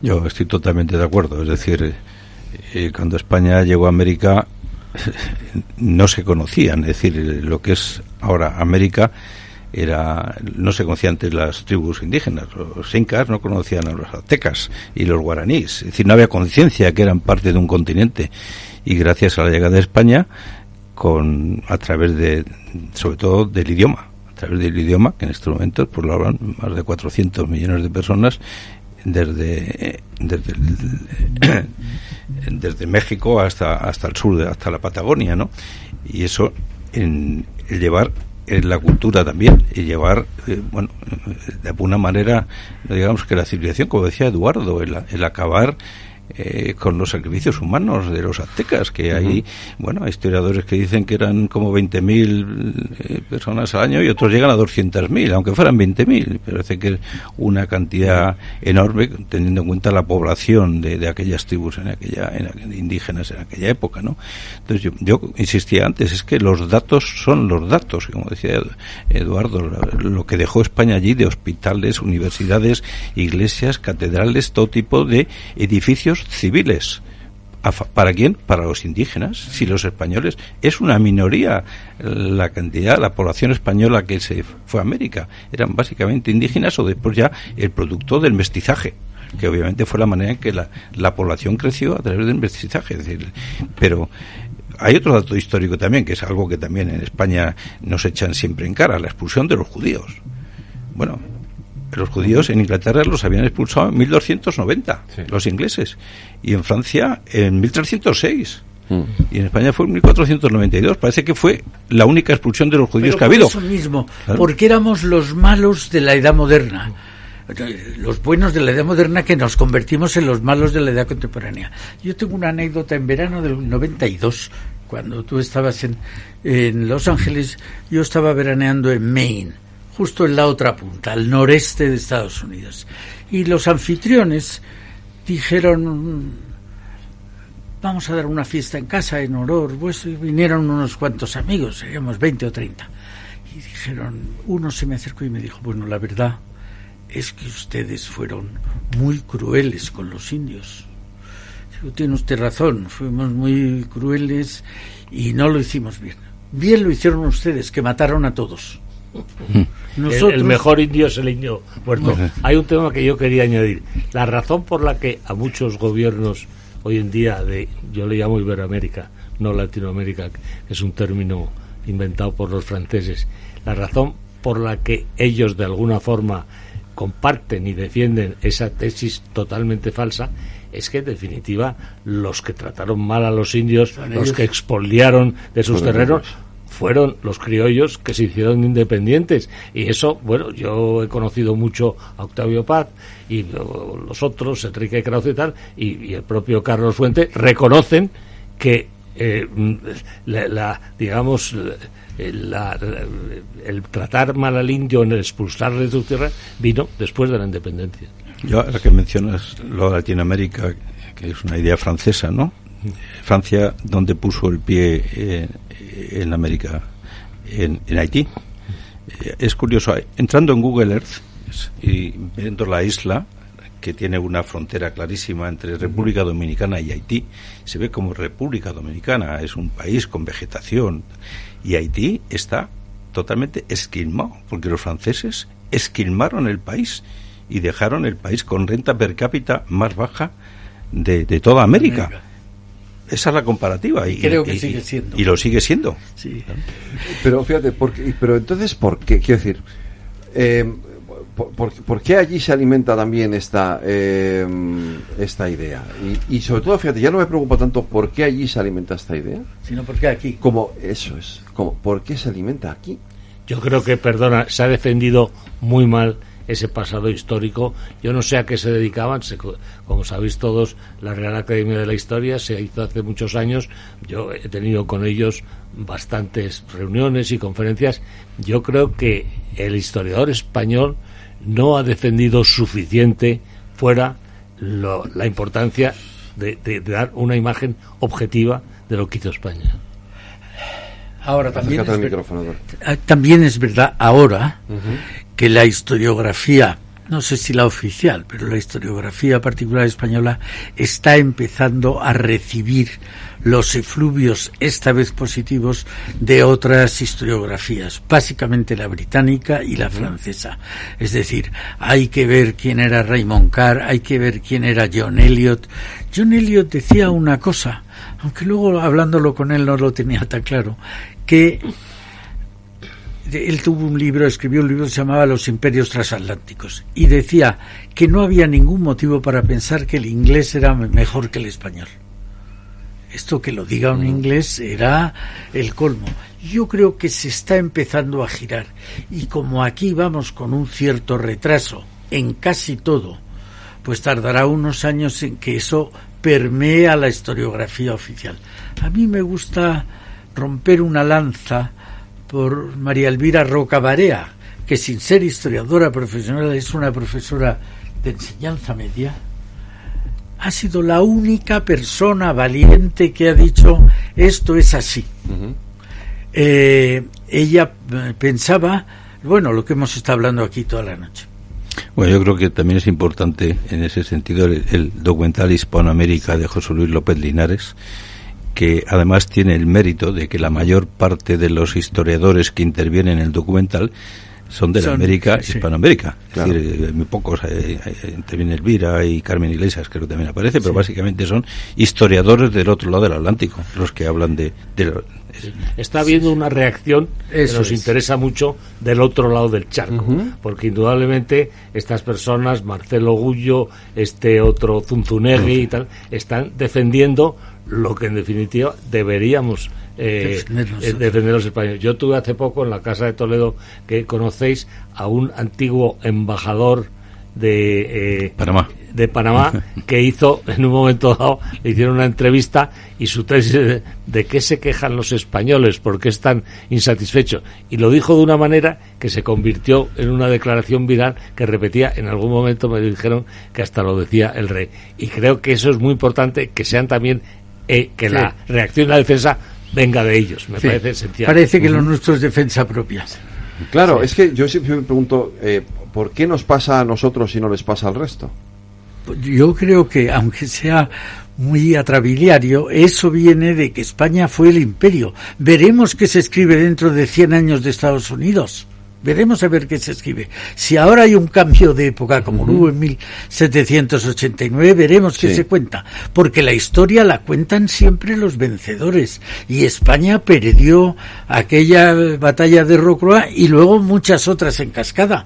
Yo estoy totalmente de acuerdo. Es decir, cuando España llegó a América, no se conocían. Es decir, lo que es ahora América no se conocían antes las tribus indígenas. Los incas no conocían a los aztecas y los guaraníes. Es decir, no había conciencia que eran parte de un continente. Y gracias a la llegada de España, a través de, sobre todo del idioma, que en estos momentos pues lo hablan más de 400 millones de personas desde México hasta el sur, hasta la Patagonia, ¿no? Y eso, el llevar la cultura también, y llevar, de alguna manera, digamos que la civilización, como decía Eduardo, el acabar con los sacrificios humanos de los aztecas, que hay, hay historiadores que dicen que eran como 20.000 personas al año y otros llegan a 200.000, aunque fueran 20.000. Parece que es una cantidad enorme, teniendo en cuenta la población de aquellas tribus indígenas en aquella época, ¿no? Entonces yo insistía antes, es que los datos son los datos, como decía Eduardo, lo que dejó España allí de hospitales, universidades, iglesias, catedrales, todo tipo de edificios civiles. ¿Para quién? Para los indígenas. Si los españoles, es una minoría la población española que se fue a América, eran básicamente indígenas o después ya el producto del mestizaje, que obviamente fue la manera en que la población creció a través del mestizaje. Es decir, pero hay otro dato histórico también, que es algo que también en España nos echan siempre en cara, la expulsión de los judíos. Bueno, los judíos en Inglaterra los habían expulsado en 1290, los ingleses, y en Francia en 1306. Y en España fue en 1492. Parece que fue la única expulsión de los judíos que ha habido. Eso mismo, ¿claro? Porque éramos los malos de la Edad Moderna, los buenos de la Edad Moderna, que nos convertimos en los malos de la Edad Contemporánea. Yo tengo una anécdota. En verano del 92, cuando tú estabas en Los Ángeles, yo estaba veraneando en Maine, justo en la otra punta, al noreste de Estados Unidos. Y los anfitriones dijeron: vamos a dar una fiesta en casa en honor. Pues vinieron unos cuantos amigos, seríamos 20 o 30. Y dijeron, uno se me acercó y me dijo: bueno, la verdad es que ustedes fueron muy crueles con los indios. Digo, tiene usted razón, fuimos muy crueles y no lo hicimos bien. Bien lo hicieron ustedes, que mataron a todos. Nosotros... el mejor indio es el indio muerto. Hay un tema que yo quería añadir. La razón por la que a muchos gobiernos hoy en día, yo le llamo Iberoamérica, no Latinoamérica, que es un término inventado por los franceses, la razón por la que ellos de alguna forma comparten y defienden esa tesis totalmente falsa es que en definitiva los que trataron mal a los indios, los que expoliaron de sus terrenos, fueron los criollos que se hicieron independientes. Y eso, bueno, yo he conocido mucho a Octavio Paz y los otros, Enrique Krauze y tal, y el propio Carlos Fuente, reconocen que el tratar mal al indio, en el expulsarle de su tierra, vino después de la independencia. Yo, ahora que mencionas lo de Latinoamérica, que es una idea francesa, ¿no? Francia, ¿dónde puso el pie en América? En Haití. Es curioso, entrando en Google Earth y viendo la isla, que tiene una frontera clarísima entre República Dominicana y Haití, se ve como República Dominicana es un país con vegetación, y Haití está totalmente esquilmado, porque los franceses esquilmaron el país y dejaron el país con renta per cápita más baja de toda América. Esa es la comparativa. Y creo que sigue siendo. Y lo sigue siendo. Sí. Pero fíjate, pero entonces, ¿por qué? Quiero decir, ¿por qué allí se alimenta también esta idea? Y sobre todo, fíjate, ya no me preocupa tanto por qué allí se alimenta esta idea, sino por qué aquí. ¿Por qué se alimenta aquí? Yo creo que, se ha defendido muy mal ese pasado histórico. Yo no sé a qué se dedicaban, como sabéis todos, la Real Academia de la Historia se hizo hace muchos años. Yo he tenido con ellos bastantes reuniones y conferencias. Yo creo que el historiador español no ha defendido suficiente fuera la importancia de dar una imagen objetiva de lo que hizo España. Ahora también es verdad ahora que la historiografía, no sé si la oficial, pero la historiografía particular española está empezando a recibir los efluvios, esta vez positivos, de otras historiografías, básicamente la británica y la francesa. Es decir, hay que ver quién era Raymond Carr, hay que ver quién era John Eliot. John Eliot decía una cosa, aunque luego hablándolo con él no lo tenía tan claro, que él escribió un libro que se llamaba Los Imperios Transatlánticos, y decía que no había ningún motivo para pensar que el inglés era mejor que el español. Esto, que lo diga un inglés, era el colmo. Yo creo que se está empezando a girar, y como aquí vamos con un cierto retraso en casi todo, pues tardará unos años en que eso permea la historiografía oficial. A mí me gusta romper una lanza por María Elvira Roca Barea, que sin ser historiadora profesional es una profesora de enseñanza media. Ha sido la única persona valiente que ha dicho esto es así. Ella pensaba, bueno, lo que hemos estado hablando aquí toda la noche. Bueno, yo creo que también es importante en ese sentido el documental Hispanoamérica de José Luis López Linares, que además tiene el mérito de que la mayor parte de los historiadores que intervienen en el documental son de la América, Hispanoamérica. Claro. Es decir, muy pocos, interviene Elvira y Carmen Iglesias, creo que también aparece, pero básicamente son historiadores del otro lado del Atlántico, los que hablan de Está habiendo una reacción que nos interesa mucho del otro lado del charco, porque indudablemente estas personas, Marcelo Gullo, este otro Zunzunegui y tal, están defendiendo lo que en definitiva deberíamos defender los españoles. Yo tuve hace poco en la Casa de Toledo, que conocéis, a un antiguo embajador de Panamá que hizo, en un momento dado, le hicieron una entrevista y su tesis de qué se quejan los españoles, por qué están insatisfechos, y lo dijo de una manera que se convirtió en una declaración viral que repetía, en algún momento me dijeron que hasta lo decía el rey, y creo que eso es muy importante, que sean también que la reacción y la defensa venga de ellos, me parece esencial. Parece que lo nuestro es defensa propia. Claro, es que yo siempre me pregunto, ¿por qué nos pasa a nosotros y no les pasa al resto? Yo creo que, aunque sea muy atrabiliario, eso viene de que España fue el imperio. Veremos qué se escribe dentro de 100 años de Estados Unidos. Veremos a ver qué se escribe. Si ahora hay un cambio de época, como hubo en 1789, veremos qué se cuenta. Porque la historia la cuentan siempre los vencedores. Y España perdió aquella batalla de Rocroi y luego muchas otras en cascada.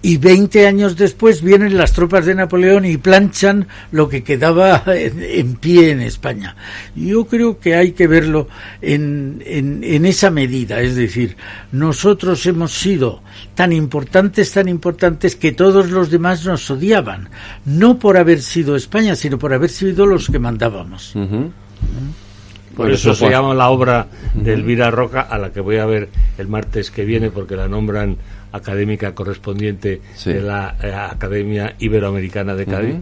Y 20 años después vienen las tropas de Napoleón y planchan lo que quedaba en pie en España. Yo creo que hay que verlo en esa medida, es decir, nosotros hemos sido tan importantes que todos los demás nos odiaban, no por haber sido España, sino por haber sido los que mandábamos. Por eso se llama la obra de Elvira Roca, a la que voy a ver el martes que viene, porque la nombran académica correspondiente de la Academia Iberoamericana de Cádiz,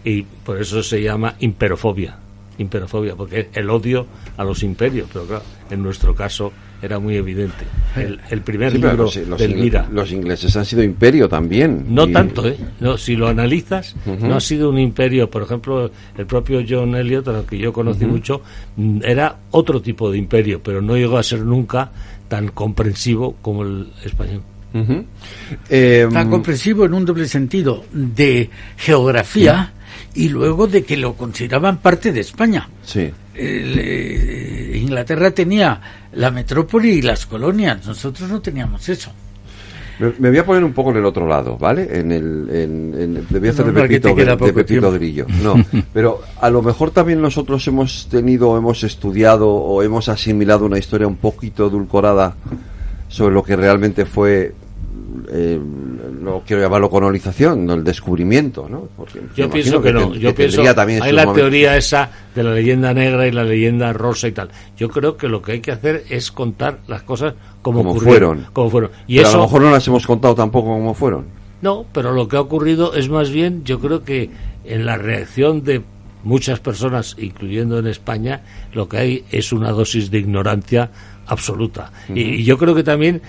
y por eso se llama imperofobia, porque el odio a los imperios, pero claro, en nuestro caso era muy evidente. El primer libro de Elvira. Los ingleses han sido imperio también. No tanto, no, si lo analizas, no ha sido un imperio. Por ejemplo, el propio John Eliot, al que yo conocí mucho, era otro tipo de imperio, pero no llegó a ser nunca tan comprensivo como el español. Tan comprensivo en un doble sentido, de geografía y luego de que lo consideraban parte de España. Inglaterra tenía la metrópoli y las colonias, nosotros no teníamos eso. Me voy a poner un poco en el otro lado, ¿vale? Le voy a hacer de Pepito Grillo. No, pero a lo mejor también nosotros hemos estudiado o hemos asimilado una historia un poquito edulcorada sobre lo que realmente fue, no quiero llamarlo colonización, no, el descubrimiento, ¿no? Porque yo pienso que no, yo pienso hay la teoría esa de la leyenda negra y la leyenda rosa y tal. Yo creo que lo que hay que hacer es contar las cosas como fueron. Y pero eso, a lo mejor no las hemos contado tampoco como fueron. No, pero lo que ha ocurrido es más bien, yo creo que en la reacción de muchas personas, incluyendo en España, lo que hay es una dosis de ignorancia absoluta. Y yo creo que también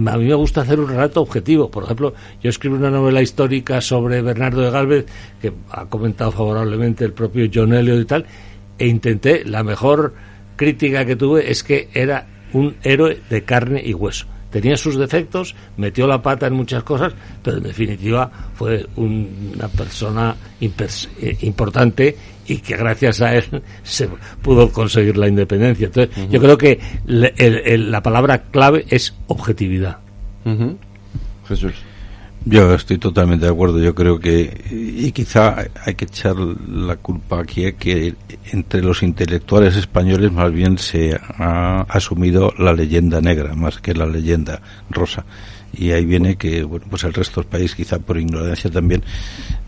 a mí me gusta hacer un relato objetivo. Por ejemplo, yo escribo una novela histórica sobre Bernardo de Gálvez, que ha comentado favorablemente el propio John Eliot y tal, e intenté, la mejor crítica que tuve es que era un héroe de carne y hueso. Tenía sus defectos, metió la pata en muchas cosas, pero en definitiva fue una persona importante y que gracias a él se pudo conseguir la independencia. Entonces, yo creo que la palabra clave es objetividad. Jesús. Yo estoy totalmente de acuerdo. Yo creo que, y quizá hay que echar la culpa aquí, que entre los intelectuales españoles más bien se ha asumido la leyenda negra más que la leyenda rosa. Y ahí viene que, bueno, pues el resto del país, quizá por ignorancia también,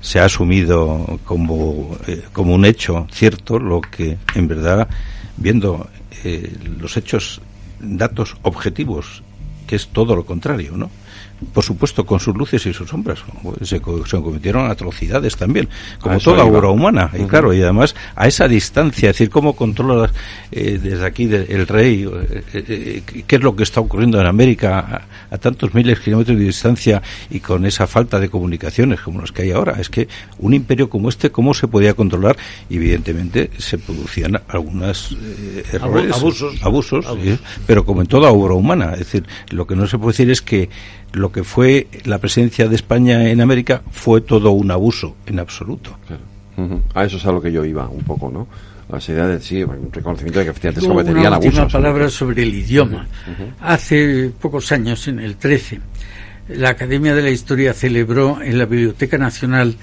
se ha asumido como un hecho cierto, lo que en verdad, viendo los hechos, datos objetivos, que es todo lo contrario, ¿no? Por supuesto, con sus luces y sus sombras. Se cometieron atrocidades también, como toda obra humana. Y claro, y además a esa distancia, es decir, cómo controla desde aquí el rey, qué es lo que está ocurriendo en América a tantos miles de kilómetros de distancia y con esa falta de comunicaciones como las que hay ahora. Es que un imperio como este, ¿cómo se podía controlar? Y evidentemente se producían algunos errores, abusos. ¿Sí? Pero como en toda obra humana. Es decir, lo que no se puede decir es que lo que fue la presencia de España en América fue todo un abuso, en absoluto. Claro. A eso es a lo que yo iba un poco, ¿no? La idea de sí, un reconocimiento de que efectivamente se cometerían abusos. Una última palabra sobre el idioma. Hace pocos años, en el 13, la Academia de la Historia celebró en la Biblioteca Nacional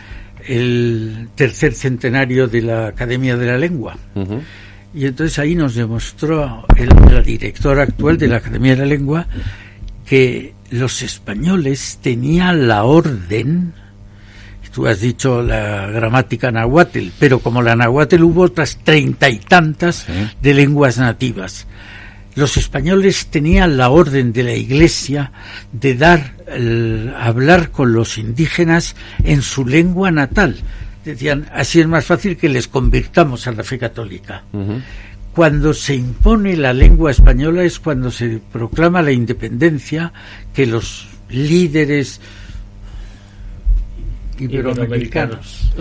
el tercer centenario de la Academia de la Lengua. Y entonces ahí nos demostró la directora actual de la Academia de la Lengua que los españoles tenían la orden, tú has dicho la gramática náhuatl, pero como la náhuatl hubo otras 30 y tantas de lenguas nativas. Los españoles tenían la orden de la Iglesia de hablar con los indígenas en su lengua natal. Decían, así es más fácil que les convirtamos a la fe católica. Cuando se impone la lengua española es cuando se proclama la independencia, que los líderes iberoamericanos.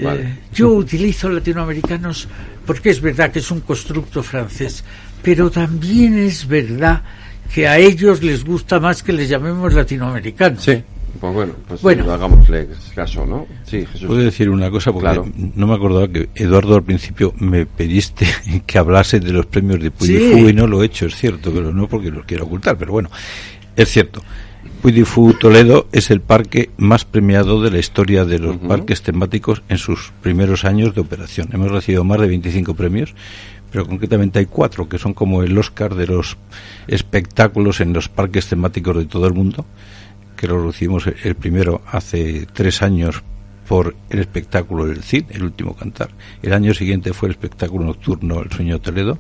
Vale. Yo utilizo latinoamericanos porque es verdad que es un constructo francés, pero también es verdad que a ellos les gusta más que les llamemos latinoamericanos. Sí. Pues bueno, hagámosle caso, ¿no? Sí, Jesús. Puedo decir una cosa, porque no me acordaba que, Eduardo, al principio me pediste que hablase de los premios de Puy du Fou y no lo he hecho, es cierto, pero no porque los quiero ocultar, pero bueno, es cierto. Puy du Fou Toledo es el parque más premiado de la historia de los parques temáticos en sus primeros años de operación. Hemos recibido más de 25 premios, pero concretamente hay 4 que son como el Oscar de los espectáculos en los parques temáticos de todo el mundo, que lo recibimos el primero hace 3 años por el espectáculo del Cid, El último cantar. El año siguiente fue el espectáculo nocturno El sueño de Toledo.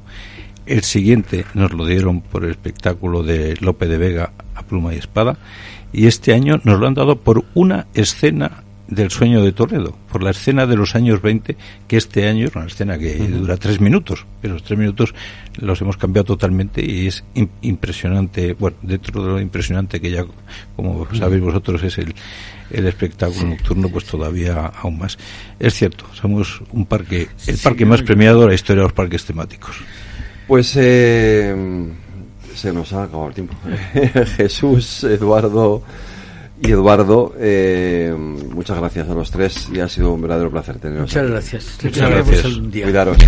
El siguiente nos lo dieron por el espectáculo de Lope de Vega, A pluma y espada. Y este año nos lo han dado por una escena del sueño de Toledo, por la escena de los años 20, que este año es una escena que dura 3 minutos, pero los 3 minutos los hemos cambiado totalmente y es impresionante. Bueno, dentro de lo impresionante que ya, como sabéis vosotros, es el espectáculo nocturno, pues todavía aún más. Es cierto, somos un parque, el parque más premiado de la historia de los parques temáticos. Pues se nos ha acabado el tiempo. Jesús, Eduardo y Eduardo, muchas gracias a los tres y ha sido un verdadero placer teneros. Muchas gracias. Cuidaros.